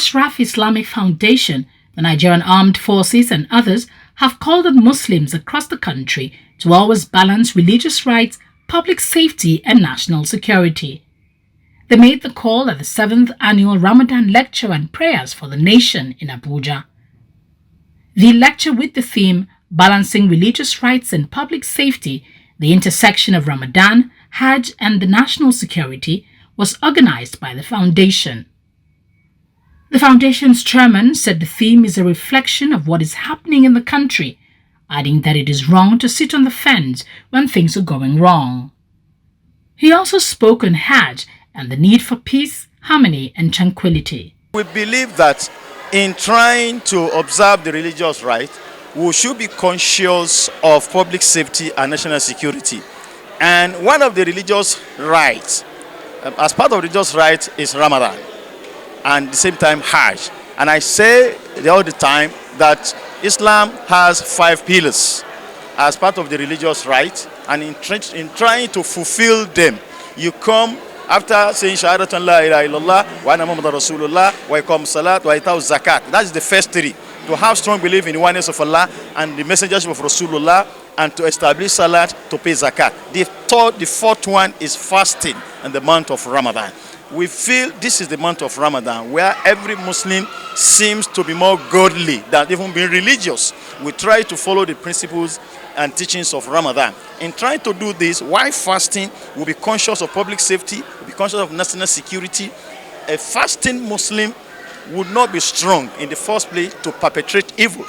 Ashraaf Islamic Foundation, the Nigerian Armed Forces and others have called on Muslims across the country to always balance religious rights, public safety and national security. They made the call at the 7th Annual Ramadan Lecture and Prayers for the Nation in Abuja. The lecture with the theme Balancing Religious Rights and Public Safety, the Intersection of Ramadan, Hajj and the National Security was organized by the foundation. The foundation's chairman said the theme is a reflection of what is happening in the country, adding that it is wrong to sit on the fence when things are going wrong. He also spoke on Hajj and the need for peace, harmony and tranquility. We believe that in trying to observe the religious right, we should be conscious of public safety and national security. And one of the religious rights, as part of religious rights, is Ramadan, and at the same time Hajj. And I say all the time that Islam has 5 pillars as part of the religious right, and in trying to fulfill them, you come after saying Shahadatan la ilaha illallah wa anna Muhammadan Rasulullah wa iqam salat wa itaw zakat. That is the first 3. To have strong belief in the oneness of Allah and the messengership of Rasulullah, and to establish salat, to pay zakat. The fourth one is fasting in the month of Ramadan. We feel this is the month of Ramadan where every Muslim seems to be more godly than even being religious. We try to follow the principles and teachings of Ramadan. In trying to do this, while fasting, we'll be conscious of public safety, we'll be conscious of national security. A fasting Muslim would not be strong in the first place to perpetrate evil.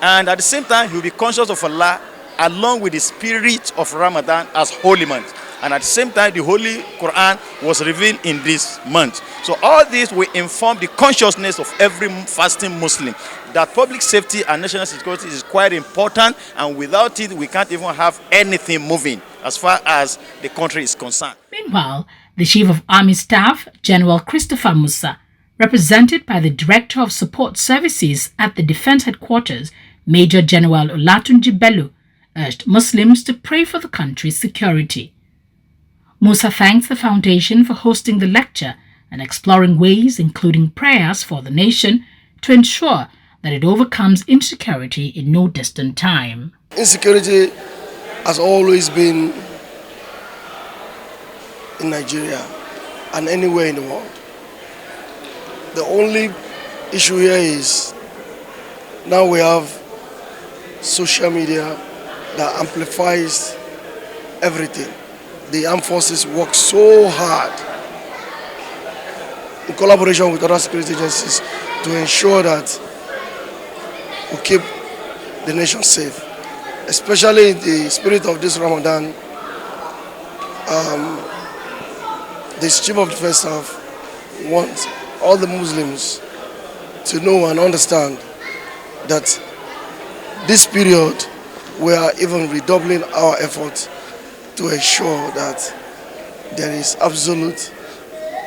And at the same time, he will be conscious of Allah along with the spirit of Ramadan as holy month. And at the same time, the Holy Quran was revealed in this month. So all this will inform the consciousness of every fasting Muslim that public safety and national security is quite important, and without it, we can't even have anything moving as far as the country is concerned. Meanwhile, the Chief of Army Staff, General Christopher Musa, represented by the Director of Support Services at the Defense Headquarters, Major General Olatunji Bello, urged Muslims to pray for the country's security. Musa thanks the foundation for hosting the lecture and exploring ways, including prayers for the nation, to ensure that it overcomes insecurity in no distant time. Insecurity has always been in Nigeria and anywhere in the world. The only issue here is now we have social media that amplifies everything. The armed forces work so hard in collaboration with other security agencies to ensure that we keep the nation safe. Especially in the spirit of this Ramadan, the Chief of Defense Staff wants all the Muslims to know and understand that this period we are even redoubling our efforts to ensure that there is absolute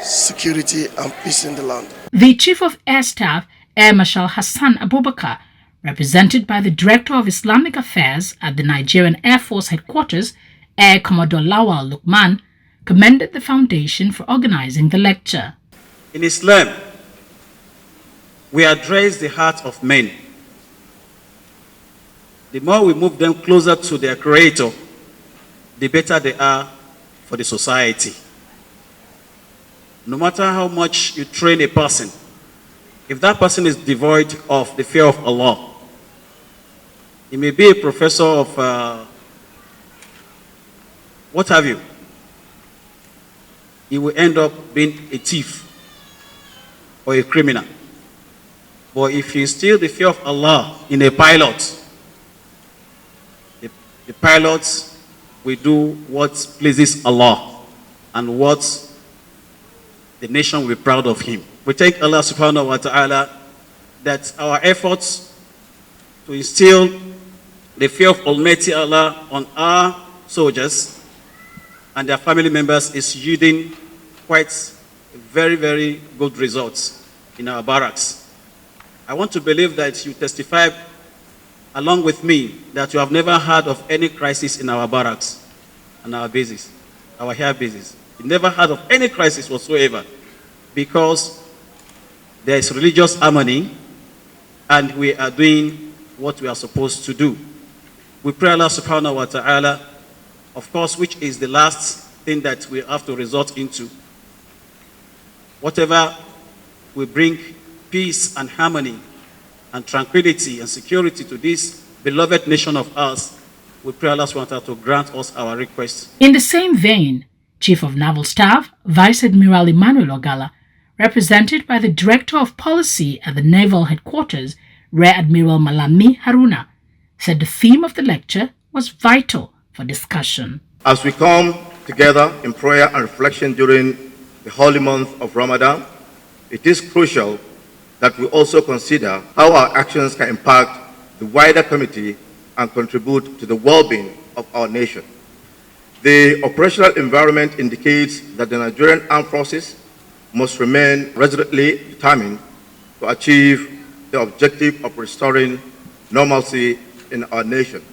security and peace in the land. The Chief of Air Staff, Air Marshal Hassan Abubakar, represented by the Director of Islamic Affairs at the Nigerian Air Force Headquarters, Air Commodore Lawal Lukman, commended the foundation for organizing the lecture. In Islam, we address the heart of men. The more we move them closer to their Creator, the better they are for the society. No matter how much you train a person, if that person is devoid of the fear of Allah, he may be a professor of what have you, he will end up being a thief or a criminal. But if you instill the fear of Allah in a pilot, the pilot will do what pleases Allah and what the nation will be proud of him. We thank Allah subhanahu wa ta'ala that our efforts to instill the fear of Almighty Allah on our soldiers and their family members is yielding quite very, very good results in our barracks. I want to believe that you testify along with me that you have never heard of any crisis in our barracks and our bases, our air bases. You never heard of any crisis whatsoever, because there is religious harmony, and we are doing what we are supposed to do. We pray Allah subhanahu wa ta'ala, of course, which is the last thing that we have to resort into. Whatever will bring peace and harmony and tranquility and security to this beloved nation of ours, we pray Allah subhanahu wa ta'ala to grant us our requests. In the same vein, Chief of Naval Staff, Vice Admiral Emmanuel Ogala, represented by the Director of Policy at the Naval Headquarters, Rear Admiral Malami Haruna, said the theme of the lecture was vital for discussion. As we come together in prayer and reflection during the holy month of Ramadan, it is crucial that we also consider how our actions can impact the wider community and contribute to the well-being of our nation. The operational environment indicates that the Nigerian Armed Forces must remain resolutely determined to achieve the objective of restoring normalcy in our nation.